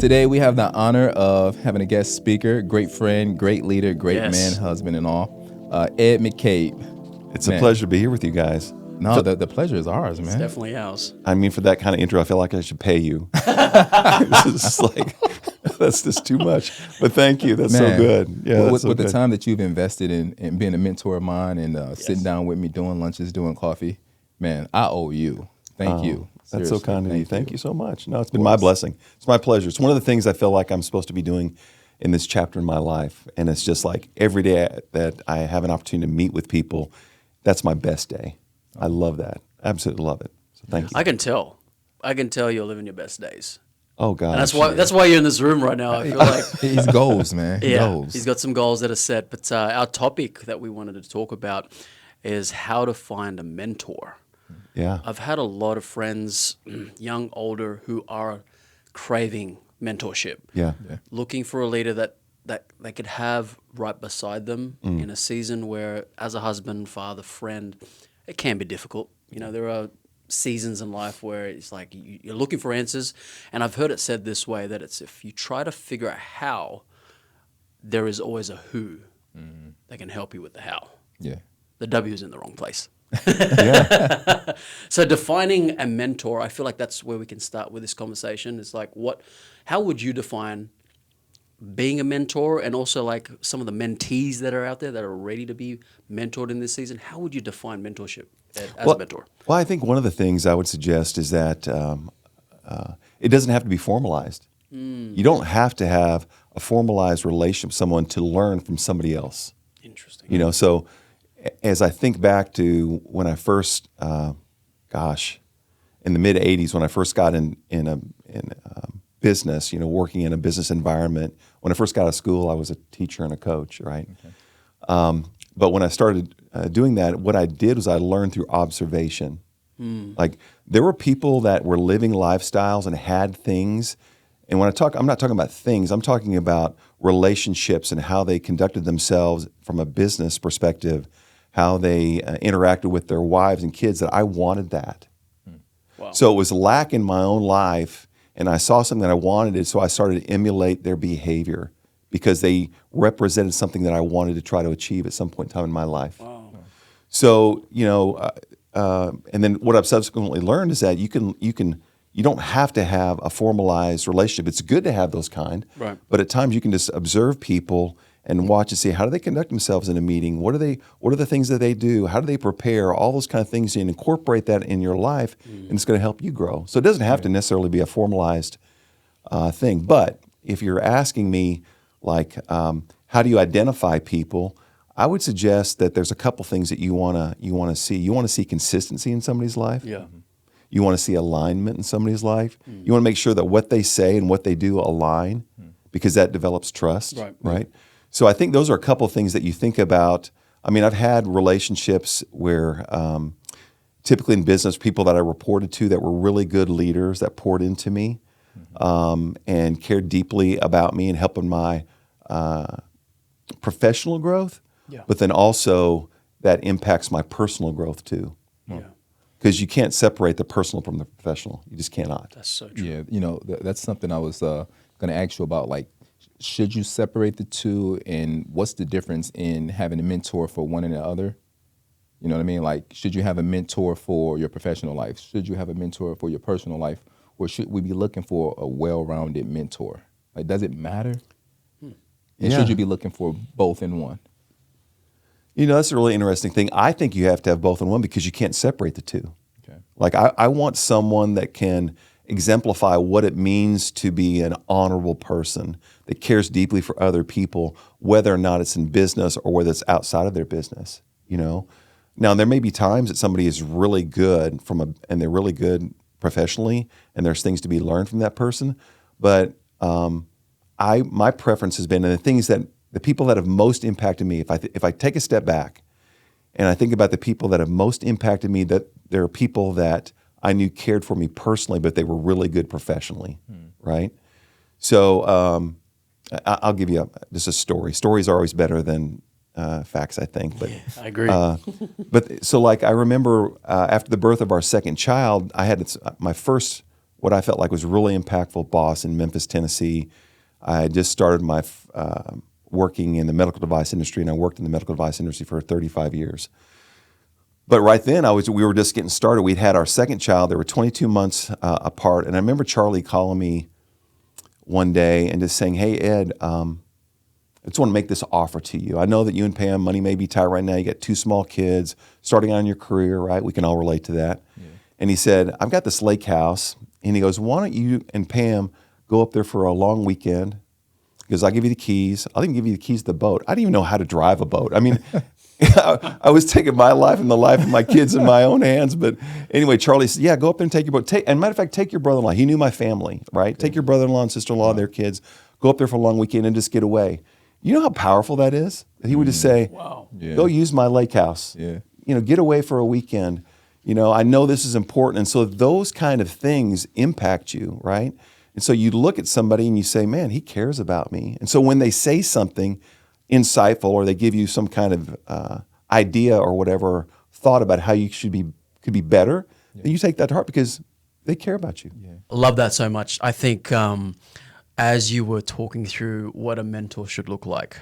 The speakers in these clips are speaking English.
Today we have the honor of having a guest speaker, great friend, great leader, great Yes. man, husband, and all, Ed McCabe. It's a pleasure to be here with you guys. No, the pleasure is ours, It's man. definitely ours. I mean, for that kind of intro, I feel like I should pay you. This is like, that's just too much. But thank you. That's so good. Yeah, with, that's so with the good. time that you've invested in being a mentor of mine and sitting down with me, doing lunches, doing coffee, man, I owe you. Thank you. That's so Seriously, kind of you. Thank you so much. No, it's been my blessing. It's my pleasure. It's one of the things I feel like I'm supposed to be doing in this chapter in my life. And it's just like every day that I have an opportunity to meet with people, that's my best day. I love that. Absolutely love it. So thank you. I can tell. You're living your best days. Oh, God. And that's why you're in this room right now. I feel like He's goals, man. Goals. he's got some goals that are set. But our topic that we wanted to talk about is how to find a mentor. Yeah. I've had a lot of friends, young, older, who are craving mentorship. Yeah. Looking for a leader that they could have right beside them in a season where, as a husband, father, friend, it can be difficult. You know, there are seasons in life where it's like you're looking for answers. And I've heard it said this way, that it's if you try to figure out how, there is always a who that can help you with the how. Yeah. The W is in the wrong place. Yeah. So defining a mentor, I feel like that's where we can start with this conversation. It's like, how would you define being a mentor, and also like some of the mentees that are out there that are ready to be mentored in this season? How would you define mentorship as a mentor? Well, I think one of the things I would suggest is that it doesn't have to be formalized. You don't have to have a formalized relationship with someone to learn from somebody else. Interesting. You know, so as I think back to when I first, in the mid '80s, when I first got in business, working in a business environment. When I first got out of school, I was a teacher and a coach, right? Okay. But when I started doing that, what I did was I learned through observation. Like there were people that were living lifestyles and had things. And when I'm not talking about things, I'm talking about relationships and how they conducted themselves from a business perspective, how they interacted with their wives and kids, that I wanted that. Wow. So it was lack in my own life, and I saw something that I wanted, so I started to emulate their behavior because they represented something that I wanted to try to achieve at some point in time in my life. Wow. So, and then what I've subsequently learned is that you don't have to have a formalized relationship. It's good to have those kind, Right. but at times you can just observe people and watch and see how do they conduct themselves in a meeting. What are the things that they do? How do they prepare? All those kind of things, and incorporate that in your life, and it's going to help you grow. So it doesn't have to necessarily be a formalized thing. But if you're asking me, like, how do you identify people? I would suggest that there's a couple things that you want to see. You want to see consistency in somebody's life. Yeah. You want to see alignment in somebody's life. You want to make sure that what they say and what they do align, because that develops trust, right? So I think those are a couple of things that you think about. I mean, I've had relationships where typically in business, people that I reported to that were really good leaders that poured into me and cared deeply about me and helping my professional growth, but then also that impacts my personal growth too. Yeah. Because you can't separate the personal from the professional. You just cannot. That's so true. Yeah, that's something I was going to ask you about. Like, should you separate the two, and what's the difference in having a mentor for one and the other? You know what I mean? Like, should you have a mentor for your professional life? Should you have a mentor for your personal life? Or should we be looking for a well-rounded mentor? Like, does it matter? And should you be looking for both in one? That's a really interesting thing. I think you have to have both in one because you can't separate the two. Okay. Like, I want someone that can exemplify what it means to be an honorable person that cares deeply for other people, whether or not it's in business or whether it's outside of their business. Now there may be times that somebody is really good and they're really good professionally, and there's things to be learned from that person. But my preference has been, and the people that have most impacted me, if I take a step back and I think about the people that have most impacted me, that there are people that I knew cared for me personally, but they were really good professionally, right? So I'll give you just a story. Stories are always better than facts, I think. But I agree. but so, like, I remember after the birth of our second child, I had my first what I felt like was really impactful boss in Memphis, Tennessee. I had just started my working in the medical device industry, and I worked in the medical device industry for 35 years. But right then, we were just getting started. We'd had our second child. They were 22 months apart. And I remember Charlie calling me one day and just saying, hey, Ed, I just want to make this offer to you. I know that you and Pam, money may be tight right now. You got 2 small kids, starting out in your career, right? We can all relate to that. Yeah. And he said, I've got this lake house. And he goes, why don't you and Pam go up there for a long weekend? Because I'll give you the keys. I'll even give you the keys to the boat. I didn't even know how to drive a boat. I mean, I was taking my life and the life of my kids in my own hands. But anyway, Charlie said, yeah, go up there and take your boat. And matter of fact, take your brother-in-law. He knew my family, right? Take your brother-in-law and sister-in-law, their kids. Go up there for a long weekend and just get away. You know how powerful that is? He would just say, wow, go use my lake house. Yeah. Get away for a weekend. I know this is important. And so those kind of things impact you, right? And so you look at somebody and you say, man, he cares about me. And so when they say something insightful or they give you some kind of idea or whatever, thought about how you could be better, then you take that to heart because they care about you. Yeah. I love that so much. I think as you were talking through what a mentor should look like,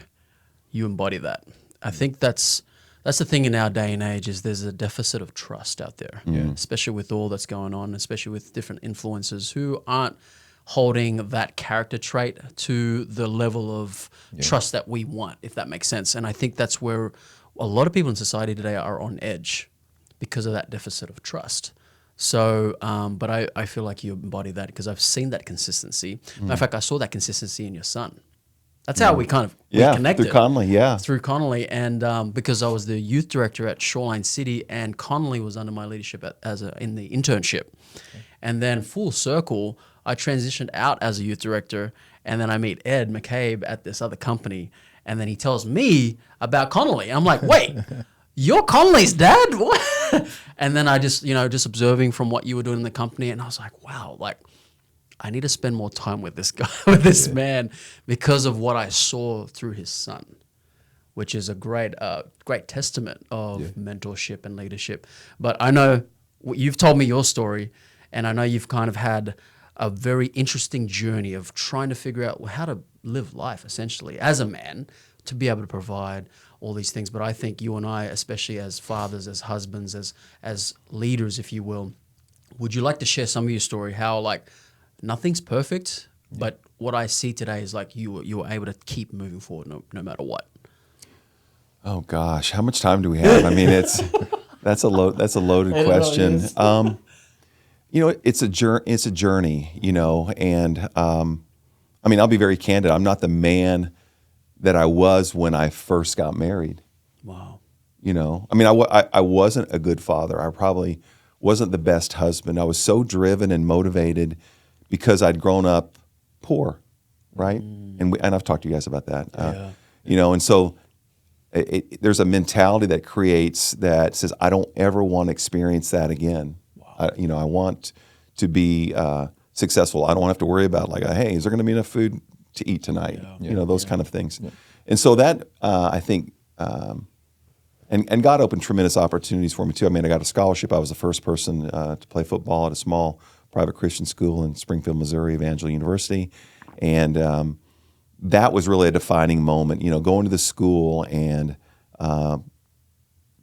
you embody that. I think that's the thing in our day and age is there's a deficit of trust out there, especially with all that's going on, especially with different influencers who aren't holding that character trait to the level of trust that we want, if that makes sense. And I think that's where a lot of people in society today are on edge because of that deficit of trust. So, but I feel like you embody that because I've seen that consistency. Matter of fact, I saw that consistency in your son. That's how we kind of connected. Through Connolly, Through Connolly. And because I was the youth director at Shoreline City and Connolly was under my leadership in the internship. Okay. And then full circle, I transitioned out as a youth director, and then I meet Ed McCabe at this other company, and then he tells me about Connolly. I'm like, wait, you're Connolly's dad? What? And then I just observing from what you were doing in the company, and I was like, wow, like I need to spend more time with this guy, with this man, because of what I saw through his son, which is a great testament of mentorship and leadership. But I know you've told me your story, and I know you've kind of had a very interesting journey of trying to figure out how to live life, essentially, as a man, to be able to provide all these things. But I think you and I, especially as fathers, as husbands, as leaders, if you will, would you like to share some of your story, how like nothing's perfect, but what I see today is like you were able to keep moving forward no matter what? Oh gosh, how much time do we have? I mean, that's a loaded question. It's a journey, and I mean, I'll be very candid. I'm not the man that I was when I first got married. Wow. I mean, I wasn't a good father. I probably wasn't the best husband. I was so driven and motivated because I'd grown up poor, right? And I've talked to you guys about that. And so there's a mentality that creates that says, I don't ever want to experience that again. Wow. I want to be successful. I don't have to worry about like, hey, is there going to be enough food to eat tonight? Those kind of things. Yeah. And so that I think, and God opened tremendous opportunities for me too. I mean, I got a scholarship. I was the first person to play football at a small private Christian school in Springfield, Missouri, Evangel University, and that was really a defining moment. Going to the school and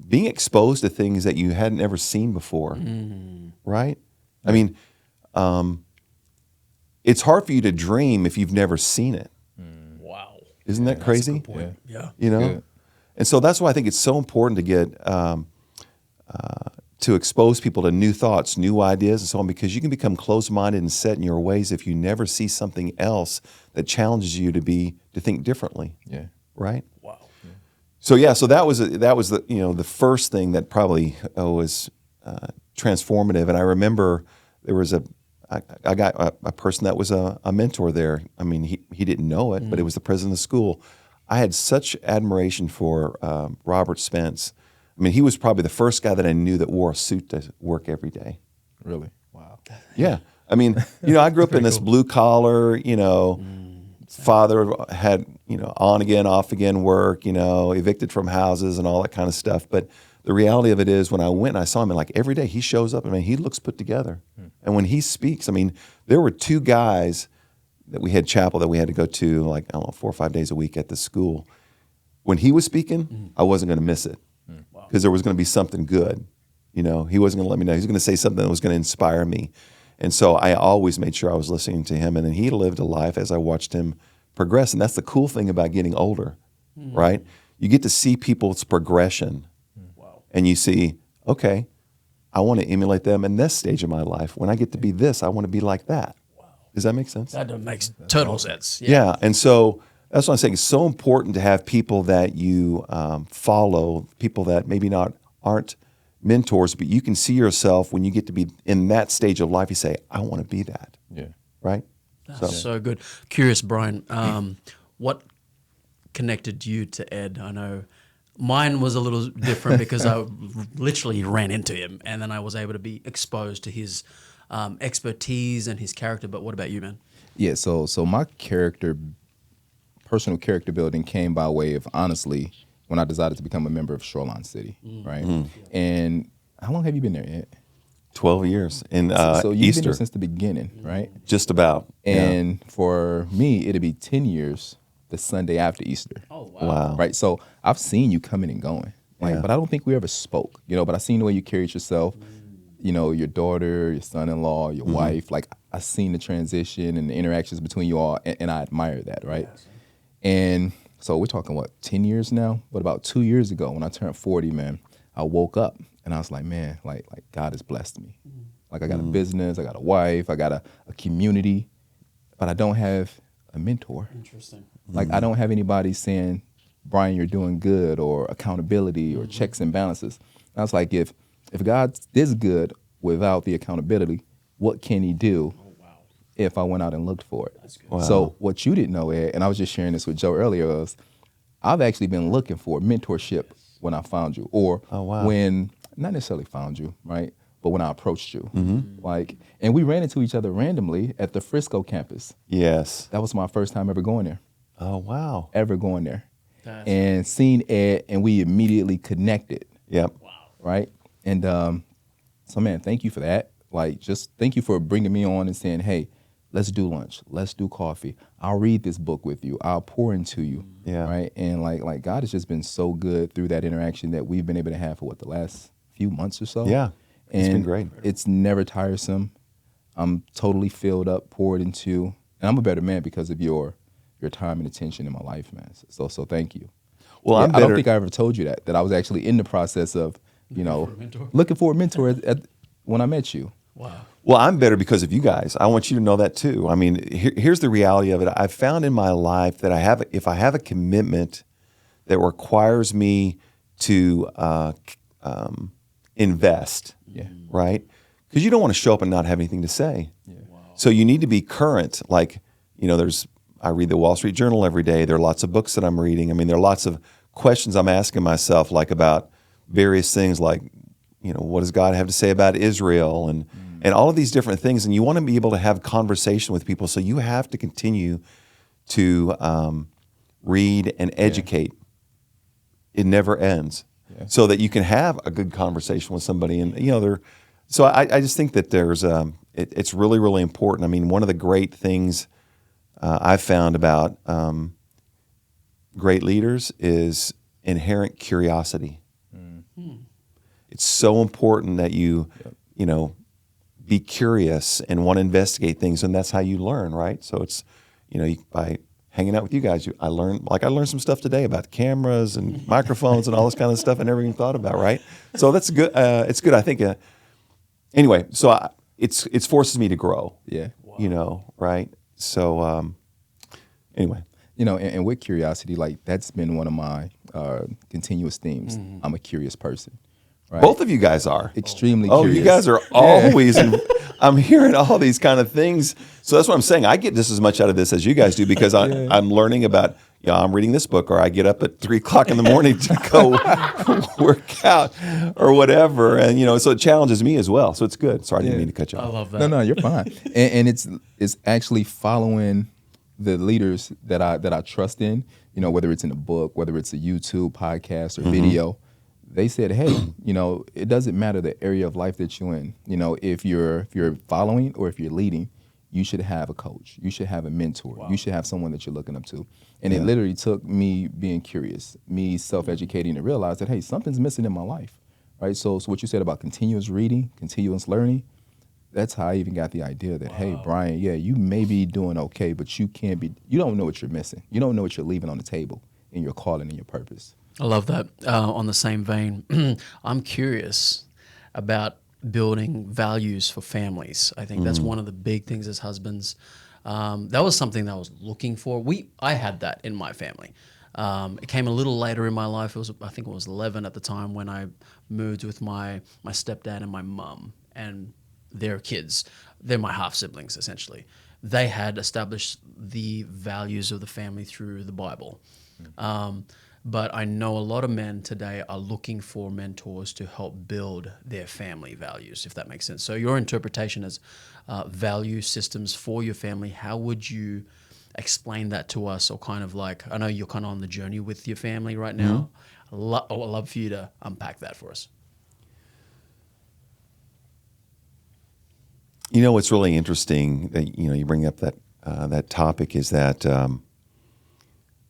being exposed to things that you hadn't ever seen before, right? I mean, it's hard for you to dream if you've never seen it. Wow. Isn't that crazy? That's a good point. Yeah. Yeah. And so that's why I think it's so important to get to expose people to new thoughts, new ideas, and so on, because you can become closed-minded and set in your ways if you never see something else that challenges you to think differently. Yeah. Right? Wow. Yeah. So that was the first thing that probably was transformative. And I remember there was I got a person that was a mentor there. I mean, he didn't know it, but it was the president of the school. I had such admiration for Robert Spence. I mean, he was probably the first guy that I knew that wore a suit to work every day. Really? Wow. Yeah. I mean, I grew up in this blue collar, father had, on again, off again work, evicted from houses and all that kind of stuff. But the reality of it is when I went and I saw him, and like every day he shows up, he looks put together. And when he speaks, there were 2 guys that we had chapel that we had to go to, like, I don't know, 4 or 5 days a week at the school. When he was speaking, I wasn't going to miss it because there was going to be something good. He wasn't going to let me know. He was going to say something that was going to inspire me. And so I always made sure I was listening to him. And then he lived a life as I watched him progress. And that's the cool thing about getting older, right? You get to see people's progression. And you see, okay, I want to emulate them in this stage of my life. When I get to be this, I want to be like that. Does that make sense? That makes total sense. Yeah. And so that's what I'm saying. It's so important to have people that you follow, people that maybe aren't mentors, but you can see yourself when you get to be in that stage of life. You say, I want to be that. Yeah. Right? That's so good. Curious, Brian, what connected you to Ed? I know mine was a little different because I literally ran into him, and then I was able to be exposed to his expertise and his character. But what about you, man? Yeah, so my personal character building came by way of, honestly, when I decided to become a member of Shoreline City, right? And how long have you been there, Ed? 12 years in So you've Easter. been there since the beginning, right? Just about. And for me, it'll be 10 years the Sunday after Easter. Oh, wow. Wow. Right? So I've seen you coming and going, but I don't think we ever spoke, but I seen the way you carried yourself, your daughter, your son-in-law, your wife. Like, I seen the transition and the interactions between you all, and I admire that, right? And so we're talking, 10 years now? But about 2 years ago, when I turned 40, man, I woke up and I was like, man, like God has blessed me. Like, I got a business, I got a wife, I got a community, but I don't have a mentor. Interesting. Like, I don't have anybody saying, Brian, you're doing good, or accountability, or checks and balances. And I was like, if God is good without the accountability, what can he do if I went out and looked for it? That's good. Wow. So what you didn't know, Ed, and I was just sharing this with Joe earlier, was I've actually been looking for mentorship when I found you, or when, not necessarily found you, right? But when I approached you. And we ran into each other randomly at the Frisco campus. Yes. That was my first time ever going there. Oh, wow. Ever going there. That's And seen Ed, and we immediately connected, Yep. right? And so, man, thank you for that. Like, just thank you for bringing me on and saying, hey, let's do lunch. Let's do coffee. I'll read this book with you. I'll pour into you. Yeah. Right. And like God has just been so good through that interaction that we've been able to have for the last few months or so. Yeah. It's been great. It's never tiresome. I'm totally filled up, poured into, and I'm a better man because of your time and attention in my life, man. So thank you. Well, Yeah, I'm I don't better. think I ever told you that I was actually in the process of, looking for a mentor when I met you. wow. Well, I'm better because of you guys. I want you to know that too. Here's the reality of it. I've found in my life that if I have a commitment that requires me to invest, right? Because you don't want to show up and not have anything to say. Yeah. So you need to be current. Like, I read the Wall Street Journal every day. There are lots of books that I'm reading. There are lots of questions I'm asking myself, like about various things, like, what does God have to say about Israel and all of these different things. And you want to be able to have conversation with people. So you have to continue to read and educate. It never ends. Yeah. So that you can have a good conversation with somebody. And, so I just think that it's really, really important. One of the great things I've found about great leaders is inherent curiosity. It's so important that you be curious and want to investigate things, and that's how you learn, right? So it's, by hanging out with you guys, I learned some stuff today about cameras and microphones and all this kind of stuff I never even thought about, right? So that's good. It's good, I think. Anyway, so it's forces me to grow. Yeah. Right? So anyway. And with curiosity, like, that's been one of my continuous themes. I'm a curious person. Right? Both of you guys are. Extremely Oh, curious. you guys are always, I'm hearing all these kind of things. So that's what I'm saying. I get just as much out of this as you guys do because I'm learning about, I'm reading this book, or I get up at 3 o'clock in the morning to go work out or whatever. And, so it challenges me as well. So it's good. Sorry, I didn't mean to cut you I off. love that. No, you're fine. and it's actually following the leaders that I trust in, whether it's in a book, whether it's a YouTube podcast or video. they said, hey, it doesn't matter the area of life that you're in. If you're following or if you're leading, you should have a coach. You should have a mentor. Wow. You should have someone that you're looking up to. And it literally took me being curious, me self-educating to realize that, hey, something's missing in my life, right? So what you said about continuous reading, continuous learning, that's how I even got the idea that, hey, Brian, you may be doing okay, but you don't know what you're missing. You don't know what you're leaving on the table in your calling and your purpose. I love that. On the same vein, I'm curious about building values for families. I think that's one of the big things as husbands. That was something that I was looking for. I had that in my family. It came a little later in my life. I think it was 11 at the time when I moved with my stepdad and my mum and their kids. They're my half siblings essentially. They had established the values of the family through the Bible. But I know a lot of men today are looking for mentors to help build their family values, if that makes sense. So your interpretation as value systems for your family, how would you explain that to us? Or kind of like, I know you're kind of on the journey with your family right now. I'd love for you to unpack that for us. What's really interesting that, you bring up that topic is that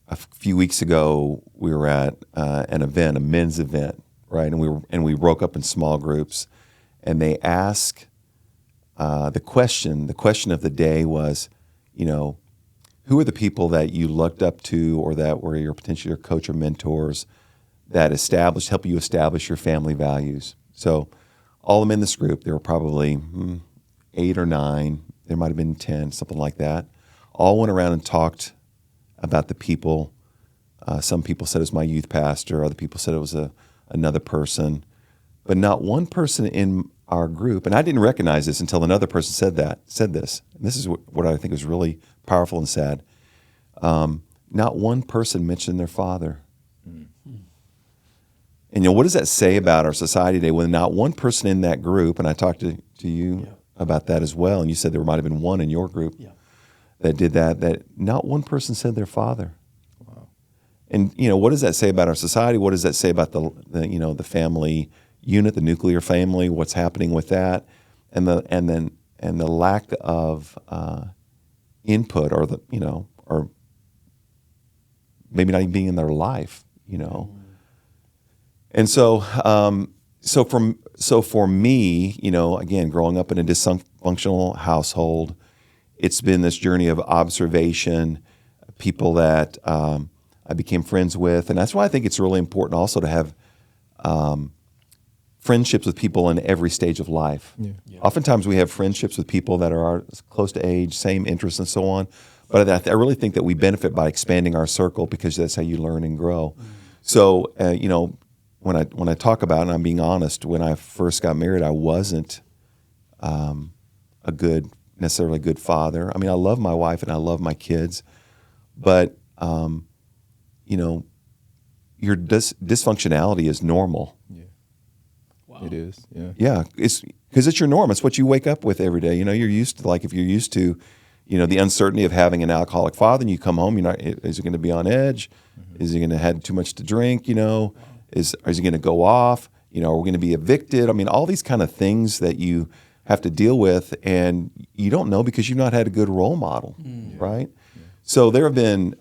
a few weeks ago, we were at an event, a men's event, right? And we broke up in small groups, and they asked the question of the day was, who are the people that you looked up to, or that were potentially your coach or mentors that help you establish your family values? So, all of them in this group, there were probably 8 or 9, there might have been 10, something like that. All went around and talked about the people. Some people said it was my youth pastor. Other people said it was another person. But not one person in our group, and I didn't recognize this until another person said this. And this is what I think is really powerful and sad. Not one person mentioned their father. Mm-hmm. And what does that say about our society today when not one person in that group, and I talked to you about that as well, and you said there might have been one in your group that did that not one person said their father. Wow. And what does that say about our society? What does that say about the family unit, the nuclear family? What's happening with that, and the lack of input, or or maybe not even being in their life, And so for me, again, growing up in a dysfunctional household, it's been this journey of observation, people that I became friends with. And that's why I think it's really important also to have friendships with people in every stage of life. Yeah. Yeah. Oftentimes we have friendships with people that are close to age, same interests and so on. But I really think that we benefit by expanding our circle, because that's how you learn and grow. Mm. So, when I talk about it, and I'm being honest, when I first got married, I wasn't necessarily a good father. I mean, I love my wife and I love my kids, but your dysfunctionality is normal. Yeah, wow. It is. Yeah, yeah, it's because it's your norm. It's what you wake up with every day. You're used to, if you're used to, the uncertainty of having an alcoholic father, and you come home, is he going to be on edge? Mm-hmm. Is he going to have too much to drink? Is he going to go off? Are we going to be evicted? I mean, all these kind of things that you have to deal with, and you don't know because you've not had a good role model, right? Yeah. So there have been,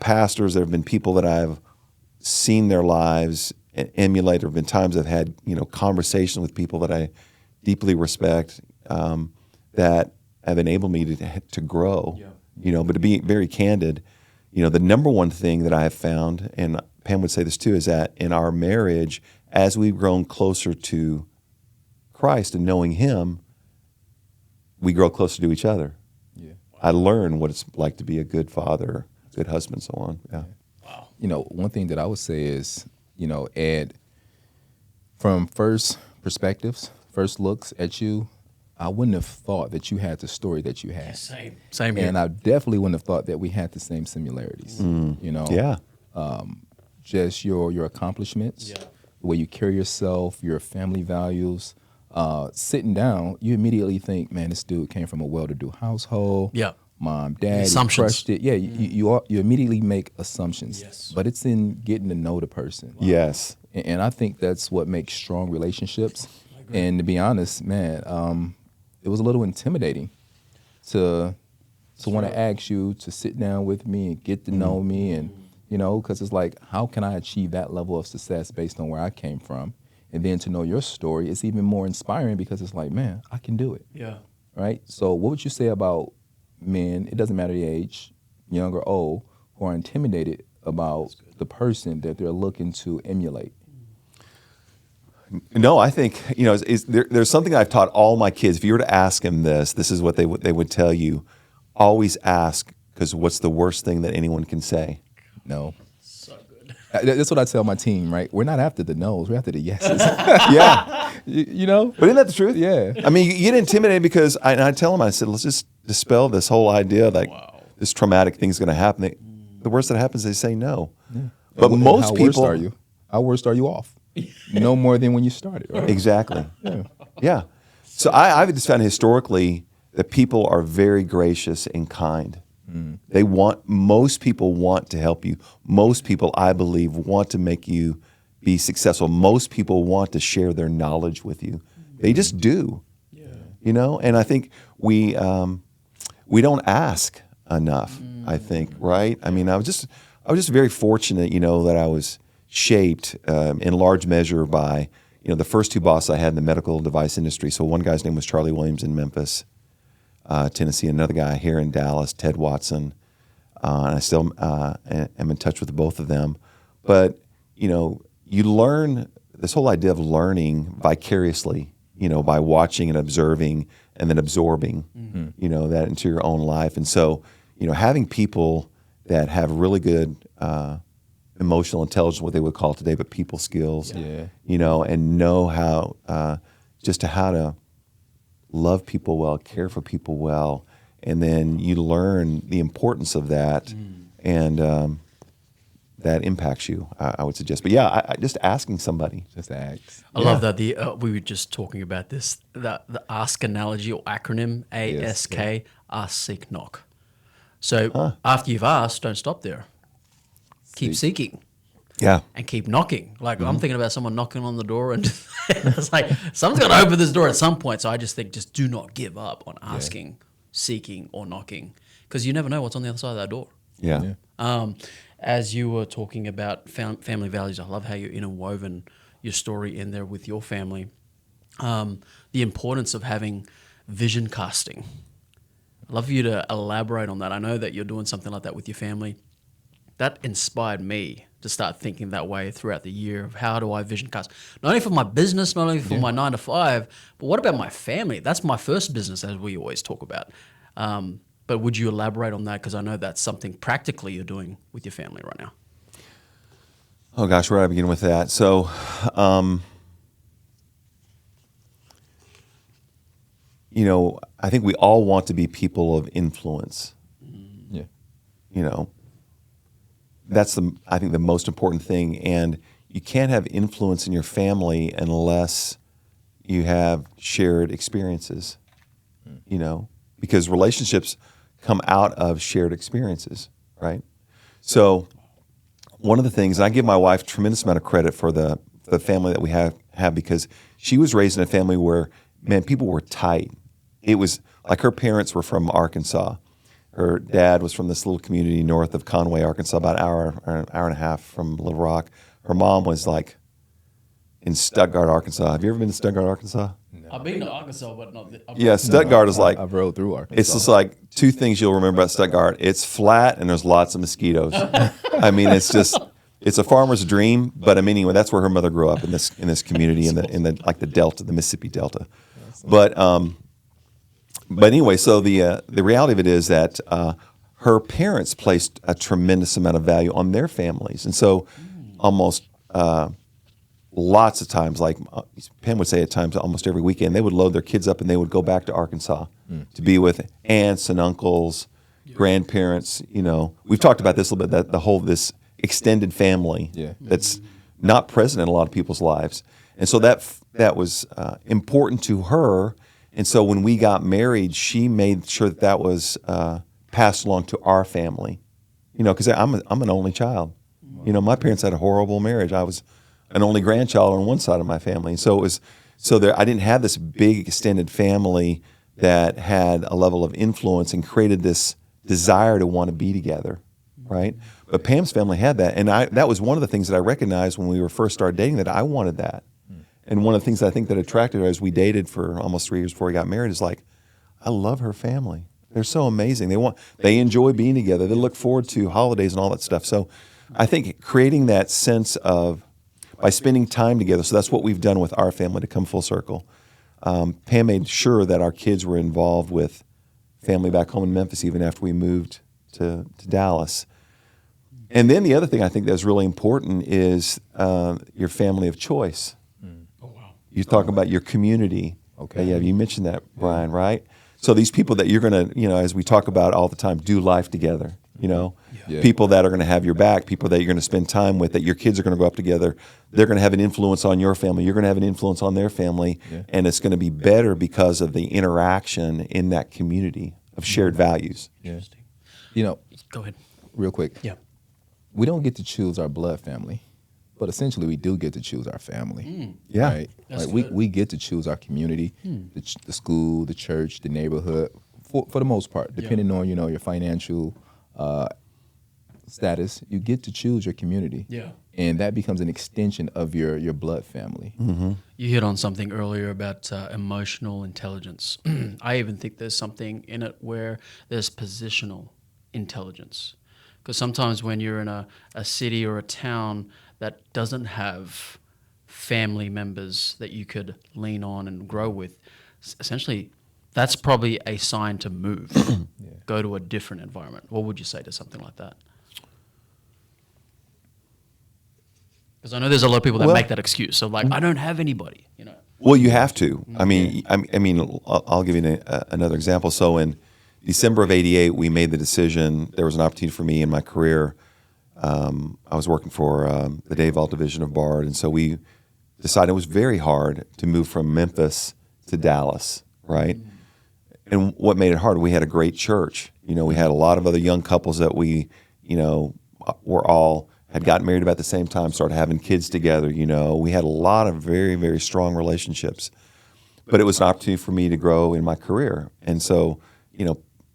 pastors. There have been people that I've seen their lives and emulate. There have been times I've had, conversations with people that I deeply respect that have enabled me to grow. Yeah. But to be very candid, the number one thing that I have found, and Pam would say this too, is that in our marriage, as we've grown closer to Christ and knowing Him, we grow closer to each other. Yeah. I learn what it's like to be a good father, good husband, so on. Yeah. Wow. One thing that I would say is, Ed, from first perspectives, first looks at you, I wouldn't have thought that you had the story that you had. Yeah, same here. And I definitely wouldn't have thought that we had the same similarities. Yeah. Just your accomplishments, the way you carry yourself, your family values. Sitting down, you immediately think, man, this dude came from a well-to-do household. Yeah. Mom, dad, assumptions. Crushed it. Yeah, you immediately make assumptions. Yes. But it's in getting to know the person. Wow. Yes. And I think that's what makes strong relationships. And to be honest, man, it was a little intimidating to want to ask you to sit down with me and get to know me, and because it's like, how can I achieve that level of success based on where I came from? And then to know your story, it's even more inspiring because it's like, man, I can do it. Yeah. Right? So what would you say about men, it doesn't matter the age, young or old, who are intimidated about the person that they're looking to emulate? No, I think, there's something I've taught all my kids. If you were to ask them this is what they would tell you. Always ask, because what's the worst thing that anyone can say? No. So good. That's what I tell my team, right? We're not after the no's, we're after the yeses. Yeah. you know? But isn't that the truth? Yeah. I mean, you get intimidated because I tell them, I said, let's just dispel this whole idea that this traumatic thing's going to happen. The worst that happens, they say no. Yeah. But most people. How worst are you? How worst are you off? No more than when you started, right? Exactly. Yeah. So I've just found historically that people are very gracious and kind. Most people want to help you. Most people, I believe, want to make you be successful. Most people want to share their knowledge with you. They just do. Yeah. And I think we don't ask enough, I think, right? I mean, I was just very fortunate, that I was shaped in large measure by, the first two bosses I had in the medical device industry. So one guy's name was Charlie Williams in Memphis, Tennessee. Another guy here in Dallas, Ted Watson. And I still am in touch with both of them. But, you learn this whole idea of learning vicariously, by watching and observing and then absorbing, that into your own life. And so, having people that have really good emotional intelligence, what they would call today, but people skills, and know how how to love people well, care for people well, and then you learn the importance of that, and that impacts you, I would suggest. But yeah, I just asking somebody. Just ask. I love that. We were just talking about this, the ASK analogy or acronym, ASK, ask, seek, knock. So after you've asked, don't stop there. Keep seeking. Yeah. And keep knocking. Like I'm thinking about someone knocking on the door, and it's like someone's got to open this door at some point. So I just think, just do not give up on asking, seeking, or knocking, because you never know what's on the other side of that door. Yeah. As you were talking about family values, I love how you interwoven your story in there with your family. The importance of having vision casting. I'd love for you to elaborate on that. I know that you're doing something like that with your family. That inspired me to start thinking that way throughout the year of how do I vision cast, not only for my business, not only for my 9 to 5, but what about my family? That's my first business, as we always talk about. But would you elaborate on that? Because I know that's something practically you're doing with your family right now. Oh gosh, where do I begin with that? So, I think we all want to be people of influence. Yeah. That's I think the most important thing. And you can't have influence in your family unless you have shared experiences, because relationships come out of shared experiences, right? So one of the things, and I give my wife a tremendous amount of credit for the family that we have because she was raised in a family where, man, people were tight. It was like her parents were from Arkansas. Her dad was from this little community north of Conway, Arkansas, about an hour and a half from Little Rock. Her mom was like in Stuttgart, Arkansas. Have you ever been to Stuttgart, Arkansas? No. I've been to Arkansas, but not. Stuttgart is like. I've rode through Arkansas. It's just like two things you'll remember about Stuttgart. It's flat and there's lots of mosquitoes. I mean, it's a farmer's dream. But I mean, anyway, that's where her mother grew up in this community in the like the Delta, the Mississippi Delta. But anyway, so the reality of it is that her parents placed a tremendous amount of value on their families, and so almost lots of times, like Pam would say at times, almost every weekend, they would load their kids up and they would go back to Arkansas to be with aunts and uncles, grandparents. We've talked about this a little bit, that this extended family that's not present in a lot of people's lives, and so that was important to her. And so when we got married, she made sure that was passed along to our family, because I'm an only child. My parents had a horrible marriage. I was an only grandchild on one side of my family. And so it was, I didn't have this big extended family that had a level of influence and created this desire to want to be together, right? But Pam's family had that. And that was one of the things that I recognized when we were first started dating, that I wanted that. And one of the things I think that attracted her as we dated for almost 3 years before we got married is like, I love her family. They're so amazing. They enjoy being together. They look forward to holidays and all that stuff. So I think creating that sense of, by spending time together, so that's what we've done with our family to come full circle. Pam made sure that our kids were involved with family back home in Memphis even after we moved to Dallas. And then the other thing I think that's really important is your family of choice. Oh, wow. You're talking about your community. Okay. Yeah, you mentioned that, Brian, right? So these people that you're going to, as we talk about all the time, do life together, Yeah. people that are going to have your back, people that you're going to spend time with, that your kids are going to grow up together. They're going to have an influence on your family. You're going to have an influence on their family. Yeah. And it's going to be better because of the interaction in that community of shared values. Yeah. Go ahead. Real quick. Yeah. We don't get to choose our blood family, but essentially we do get to choose our family. Yeah. Right? That's Like good. we get to choose our community, the school, the church, the neighborhood, for the most part, depending on, your financial status, you get to choose your community. Yeah. And that becomes an extension of your blood family. You hit on something earlier about emotional intelligence. I even think there's something in it where there's positional intelligence. Because sometimes when you're in a city or a town that doesn't have family members that you could lean on and grow with, essentially that's probably a sign to move, go to a different environment. What would you say to something like that? Because I know there's a lot of people that make that excuse. So like, I don't have anybody, Well, you have to. I mean, I'll give you another example. So in December of '88, we made the decision. There was an opportunity for me in my career. I was working for the Dave Vault division of Bard, and so we decided it was very hard to move from Memphis to Dallas, right? And what made it hard? We had a great church. We had a lot of other young couples that we, were all had gotten married about the same time, started having kids together. We had a lot of very, very strong relationships. But it was an opportunity for me to grow in my career, and so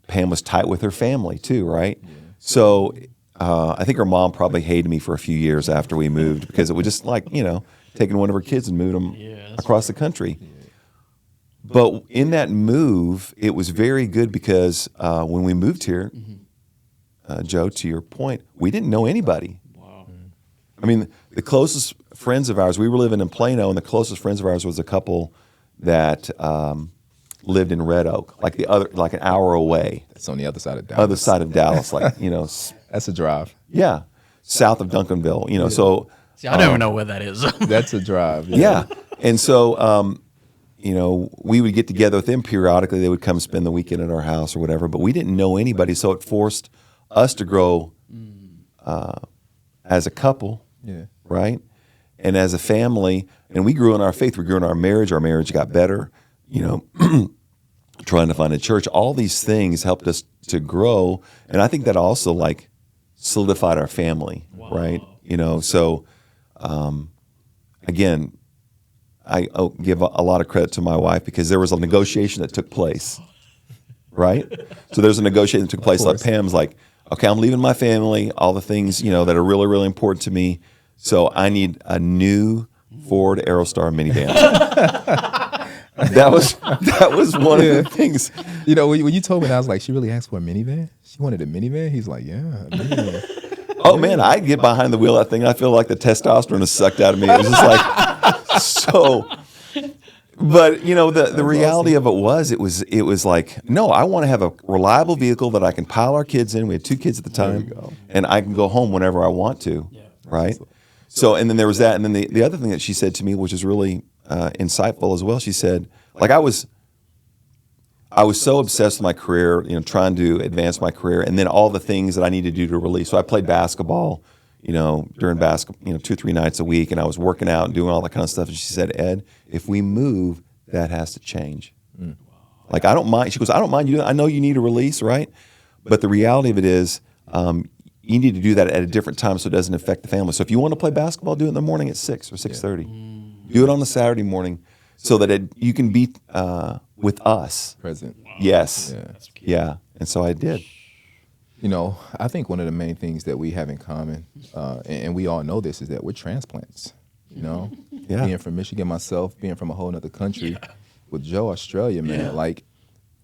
Pam was tight with her family too, right? Yeah. So I think her mom probably hated me for a few years after we moved because it was just like, taking one of her kids and moving them across the country. Yeah. But in that move, it was very good because when we moved here, Joe, to your point, we didn't know anybody. Wow. I mean, the closest friends of ours, we were living in Plano, and the closest friends of ours was a couple that lived in Red Oak, like an hour away. It's on the other side of Dallas. Other side of Dallas, That's a drive. Yeah, south of Duncanville. So See, I don't even know where that is. That's a drive. Yeah, and so we would get together with them periodically. They would come spend the weekend at our house or whatever. But we didn't know anybody, so it forced us to grow as a couple, right, and as a family. And we grew in our faith. We grew in our marriage. Our marriage got better. Trying to find a church. All these things helped us to grow, and I think that also solidified our family, right? So again, I give a lot of credit to my wife because there was a negotiation that took place, right? So there's a negotiation that took place. Like Pam's like, okay, I'm leaving my family, all the things that are really, really important to me. So I need a new Ford Aerostar minivan. That was one of the things. When you told me that, I was like, she really asked for a minivan? She wanted a minivan? He's like, yeah, a minivan. Oh, man, I get behind the wheel of that thing. I feel like the testosterone is sucked out of me. It was just like, so. But, the reality of it was like, no, I want to have a reliable vehicle that I can pile our kids in. We had 2 kids at the time. And I can go home whenever I want to, right? So, and then there was that. And then the other thing that she said to me, which is really insightful as well, she said, I was so obsessed with my career, trying to advance my career, and then all the things that I needed to do to release. So I played basketball, during basketball, 2 or 3 nights a week, and I was working out and doing all that kind of stuff. And she said, Ed, if we move, that has to change. I don't mind. She goes, I don't mind you. I know you need a release, right? But the reality of it is, you need to do that at a different time so it doesn't affect the family. So if you want to play basketball, do it in the morning at 6 or 6:30. Do it on a Saturday morning so that you can be with us. Present. Yes. Yeah. Yeah. And so I did. You know, I think one of the main things that we have in common, and we all know this, is that we're transplants. You know, Yeah. being from Michigan myself, being from a whole other country, with Joe, Australia, man. Like,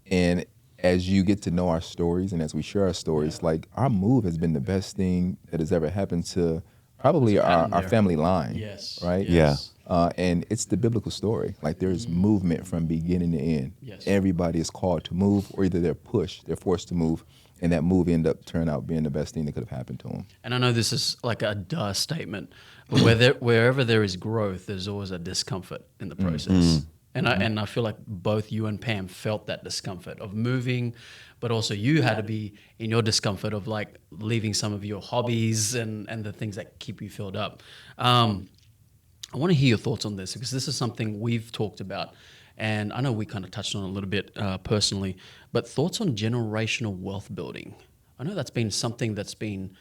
and as you get to know our stories and as we share our stories, like our move has been the best thing that has ever happened to probably our family line. Yes. Right. Yes. And it's the biblical story. Like there's movement from beginning to end. Yes. Everybody is called to move, or either they're pushed, they're forced to move. And that move ended up turning out being the best thing that could have happened to them. And I know this is like a duh statement, but wherever there is growth, there's always a discomfort in the process. And I feel like both you and Pam felt that discomfort of moving, but also you had to be in your discomfort of like leaving some of your hobbies and the things that keep you filled up. I want to hear your thoughts on this because this is something we've talked about. And I know we kind of touched on it a little bit personally, but thoughts on generational wealth building. I know that's been something that's been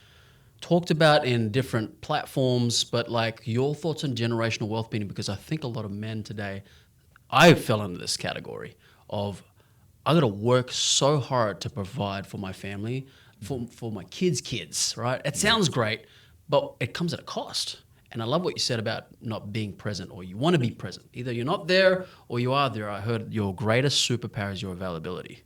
talked about in different platforms, but like your thoughts on generational wealth building, because I think a lot of men today, I fell into this category of I got to work so hard to provide for my family, for my kids, right? It sounds great, but it comes at a cost. And I love what you said about not being present, or you want to be present. Either you're not there or you are there. I heard your greatest superpower is your availability.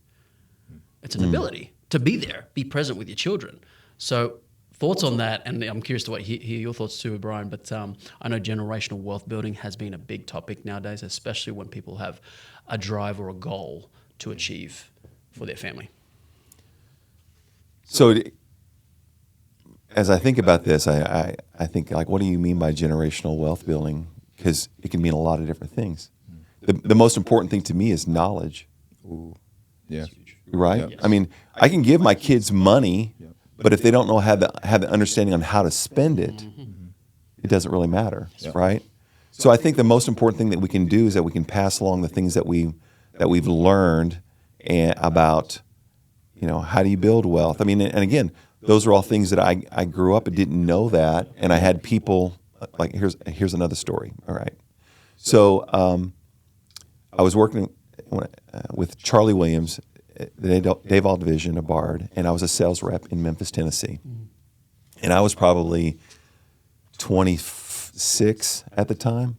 It's an ability to be there, be present with your children. So thoughts on that, and I'm curious to hear your thoughts too, Brian, but I know generational wealth building has been a big topic nowadays, especially when people have a drive or a goal to achieve for their family. So as I think about this, I think, like, what do you mean by generational wealth building? Because it can mean a lot of different things. The most important thing to me is knowledge. Ooh. Yeah. Right? Yep. Yes. I mean, I can give my kids money, but if they don't know have the understanding on how to spend it, it doesn't really matter, right? So I think the most important thing that we can do is that we can pass along the things that we've learned about, how do you build wealth? I mean, and again, those are all things that I grew up and didn't know that, and I had people like here's another story. All right, so I was working with Charlie Williams, the Dave All division of Bard, and I was a sales rep in Memphis, Tennessee, and I was probably 26 at the time.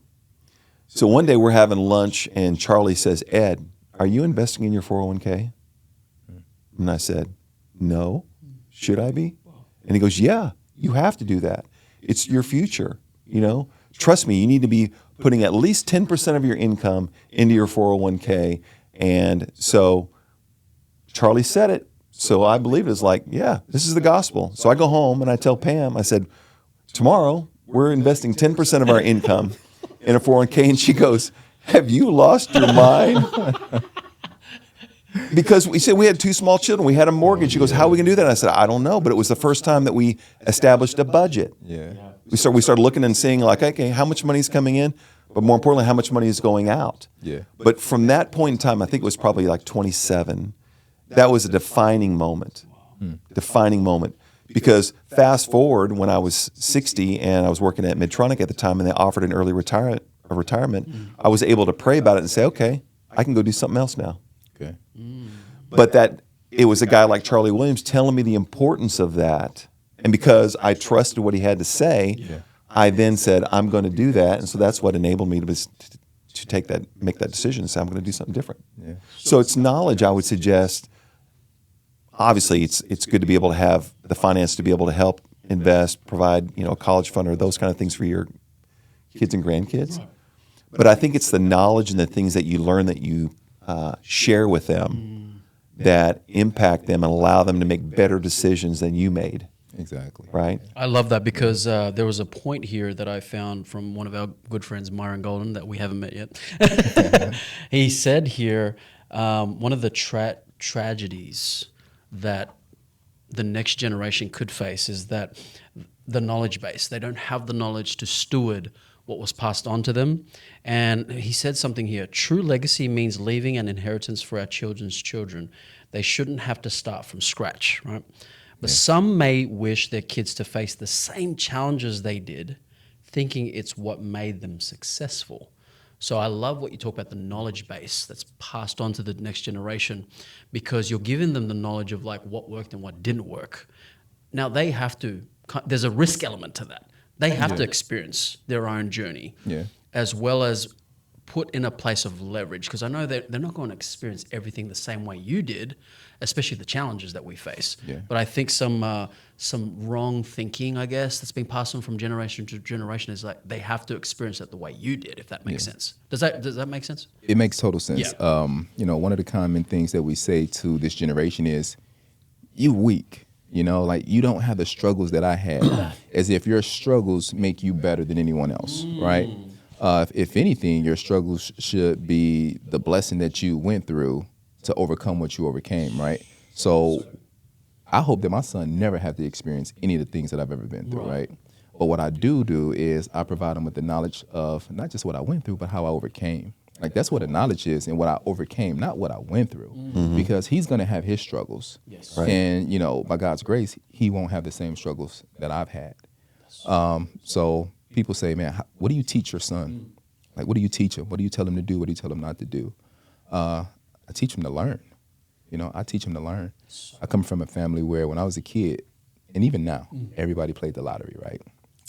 So one day we're having lunch, and Charlie says, "Ed, are you investing in your 401k?" And I said, "No. Should I be?" And he goes, "Yeah, you have to do that. It's your future, Trust me, you need to be putting at least 10% of your income into your 401k. And so Charlie said it. So I believe it's like, yeah, this is the gospel. So I go home and I tell Pam, I said, tomorrow we're investing 10% of our income in a 401k. And she goes, "Have you lost your mind?" Because we said we had 2 small children. We had a mortgage. She goes, "How are we going to do that?" And I said, "I don't know." But it was the first time that we established a budget. Yeah. We started looking and seeing, like, okay, how much money is coming in? But more importantly, how much money is going out? Yeah. But from that point in time, I think it was probably like 27, that was a defining moment. Defining moment. Because fast forward, when I was 60 and I was working at Medtronic at the time and they offered an early retirement, I was able to pray about it and say, okay, I can go do something else now. Okay. But that it was a guy like Charlie Williams telling me the importance of that. And because I trusted what he had to say, I then said, I'm going to do that. And so that's what enabled me to make that decision and say, I'm going to do something different. Yeah. So it's knowledge, I would suggest. Obviously, it's good to be able to have the finance to be able to help invest, provide, a college fund or those kind of things for your kids and grandkids. Right. But I think it's the knowledge and the things that you learn that you share with them that impact them and allow them to make better decisions than you made. Exactly. Right? I love that because there was a point here that I found from one of our good friends, Myron Golden, that we haven't met yet. He said here, one of the tragedies that the next generation could face is that the knowledge base, they don't have the knowledge to steward what was passed on to them. And he said something here, true legacy means leaving an inheritance for our children's children. They shouldn't have to start from scratch, right? But some may wish their kids to face the same challenges they did, thinking it's what made them successful. So I love what you talk about, the knowledge base that's passed on to the next generation, because you're giving them the knowledge of like what worked and what didn't work. Now they have to, there's a risk element to that. They have to experience their own journey, as well as put in a place of leverage, because I know that they're not going to experience everything the same way you did, especially the challenges that we face. But I think some wrong thinking, I guess, that's being passed on from generation to generation is like they have to experience it the way you did, if that makes sense. Does that make sense? It makes total sense. You know, one of the common things that we say to this generation is, "You weak." You know, like you don't have the struggles that I had, as if your struggles make you better than anyone else, right? If anything, your struggles should be the blessing that you went through to overcome what you overcame, right? So I hope that my son never have to experience any of the things that I've ever been through, right? But what I do is I provide him with the knowledge of not just what I went through, but how I overcame. Like that's what the knowledge is and what I overcame, not what I went through, because he's going to have his struggles. And, you know, by God's grace, he won't have the same struggles that I've had. So people say, man, what do you teach your son? Like, what do you teach him? What do you tell him to do? What do you tell him not to do? I teach him to learn. You know, I teach him to learn. I come from a family where when I was a kid, and even now, everybody played the lottery, right?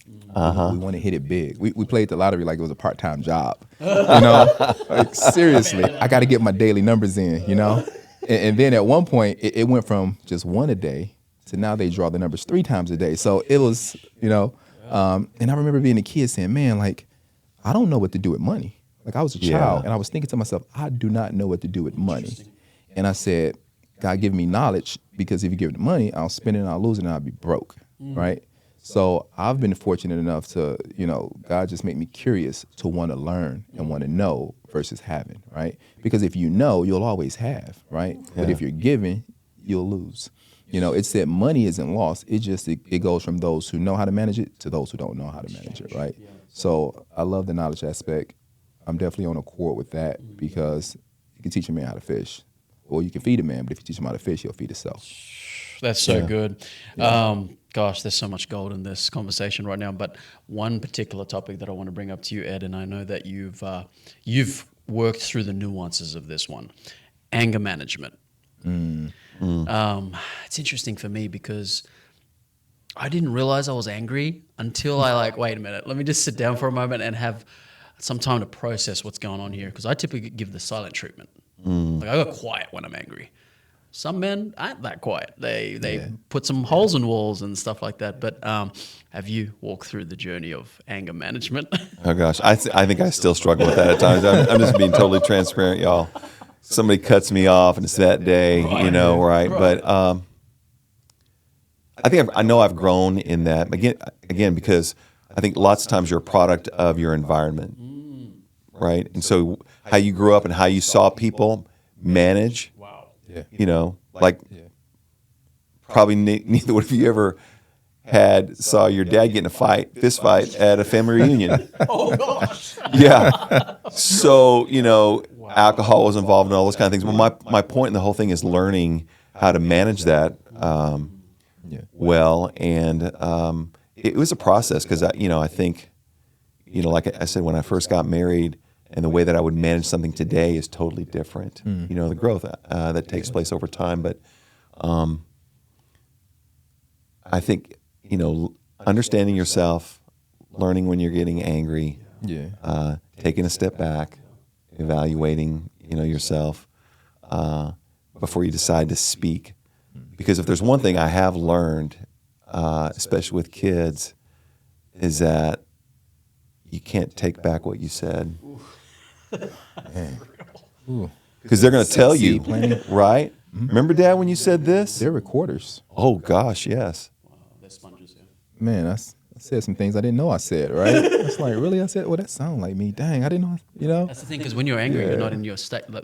We want to hit it big. We played the lottery like it was a part-time job. You know, like seriously, I got to get my daily numbers in, you know? And then at one point, it went from just one a day to now they draw the numbers 3 times a day. So it was, you know, and I remember being a kid saying, man, like, I don't know what to do with money. Like I was a child and I was thinking to myself, I do not know what to do with money. And I said, God, give me knowledge, because if you give me the money, I'll spend it and I'll lose it and I'll be broke, right? So I've been fortunate enough to, you know, God just made me curious to want to learn and want to know versus having, right? Because if you know, you'll always have, right? But if you're giving, you'll lose. You know, it's that money isn't lost. It goes from those who know how to manage it to those who don't know how to manage it, right? So I love the knowledge aspect. I'm definitely on accord with that, because you can teach a man how to fish. Or you can feed a man, but if you teach him how to fish, he'll feed himself. That's so good. Gosh, there's so much gold in this conversation right now. But one particular topic that I want to bring up to you, Ed, and I know that you've worked through the nuances of this one, anger management. It's interesting for me because I didn't realize I was angry until I wait a minute, let me just sit down for a moment and have some time to process what's going on here, because I typically give the silent treatment. Like I go quiet when I'm angry. Some men aren't that quiet. They put some holes in walls and stuff like that. But have you walked through the journey of anger management? Oh gosh, I think I still struggle with that at times. I'm just being totally transparent, y'all. Somebody cuts me off and it's that day, you know, right? But I know I've grown in that again because I think lots of times you're a product of your environment, right? And so how you grew up and how you saw people manage, you know, like probably neither one of you ever saw your dad get in a fist fight at a family reunion. Oh gosh. Yeah. So, you know, alcohol was involved in all those kind of things. Well, my point in the whole thing is learning how to manage that well. And it was a process because, I think, you know, like I said, when I first got married, and the way that I would manage something today is totally different. You know, the growth that takes place over time. But I think, you know, understanding yourself, learning when you're getting angry, taking a step back, evaluating, you know, yourself before you decide to speak. Because if there's one thing I have learned, especially with kids, is that you can't take back what you said. Because they're going to tell you, right? Remember, Dad, when you said this? They're recorders. Oh, gosh, yes. Wow, they're sponges, Man, I said some things I didn't know I said, right? It's like, really? I said, well, that sounded like me. Dang, I didn't know, you know? That's the thing, because when you're angry, you're not in your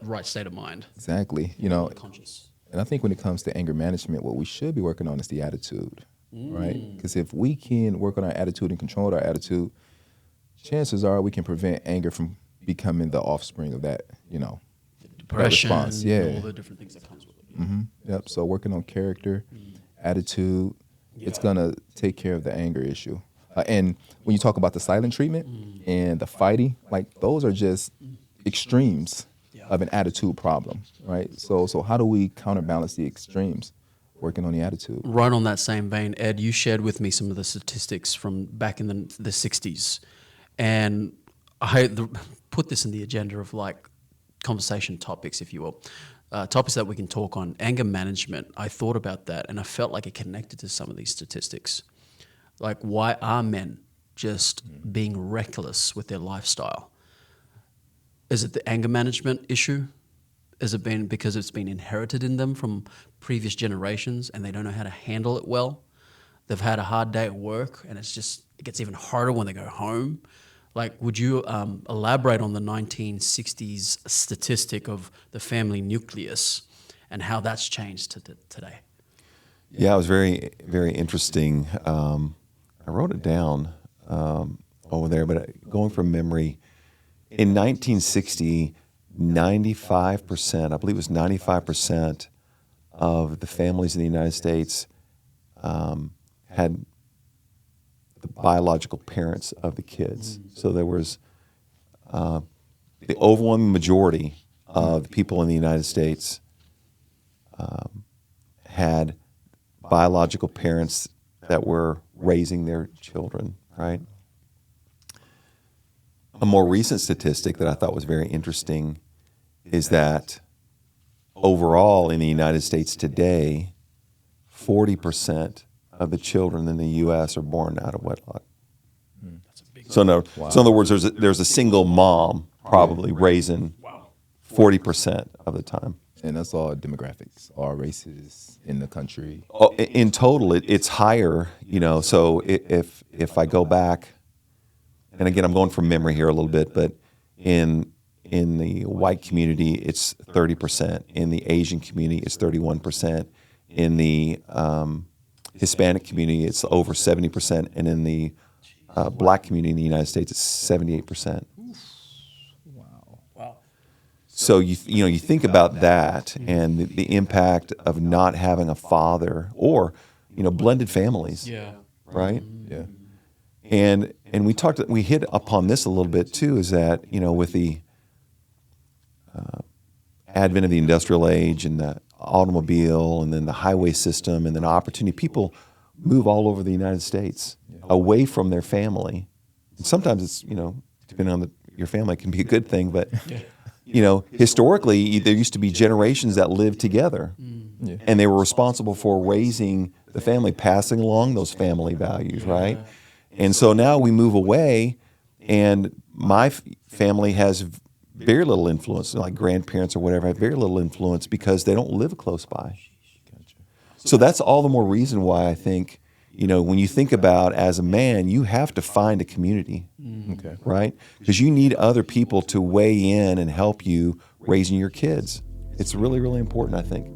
right state of mind. Exactly. You know, Conscious. and I think when it comes to anger management, what we should be working on is the attitude, right? Because if we can work on our attitude and control our attitude, chances are we can prevent anger from becoming the offspring of that, you know, Depression, that response. all the different things that comes with it. Yep. So working on character, attitude, it's gonna take care of the anger issue. And when you talk about the silent treatment and the fighting, like those are just extremes of an attitude problem, right? So how do we counterbalance the extremes? Working on the attitude. Right on that same vein, Ed, you shared with me some of the statistics from back in the 60s. And put this in the agenda of like conversation topics, if you will. Topics that we can talk on. Anger management. I thought about that and I felt like it connected to some of these statistics. Like, why are men just being reckless with their lifestyle? Is it the anger management issue? Has it been because it's been inherited in them from previous generations and they don't know how to handle it well? They've had a hard day at work and it gets even harder when they go home. Like, would you elaborate on the 1960s statistic of the family nucleus and how that's changed to today? Yeah, it was very, very interesting. I wrote it down over there, but going from memory, in 1960, 95%, I believe it was 95% of the families in the United States had the biological parents of the kids. So there was the overwhelming majority of the people in the United States had biological parents that were raising their children, right? A more recent statistic that I thought was very interesting is that overall in the United States today, 40% of the children in the U.S. are born out of wedlock. So in other words, there's a single mom probably raising 40% of the time. And that's all demographics, all races in the country. In total, it's higher, so if I go back, and again, I'm going from memory here a little bit, but in the white community, it's 30%. In the Asian community, it's 31%. In the Hispanic community, it's over 70%. And in the black community in the United States, it's 78%. Wow. So you think about that and the impact of not having a father or blended families. Yeah. Right? Yeah. And we hit upon this a little bit too, is that with the advent of the industrial age and the automobile and then the highway system and then opportunity, people move all over the United States away from their family. And sometimes it's depending on your family, it can be a good thing, but historically there used to be generations that lived together and they were responsible for raising the family, passing along those family values, right? And so now we move away, and my family has very little influence, like grandparents or whatever have very little influence because they don't live close by. So that's all the more reason why I think, when you think about as a man, you have to find a community, right? Because you need other people to weigh in and help you raising your kids. It's really, really important, I think.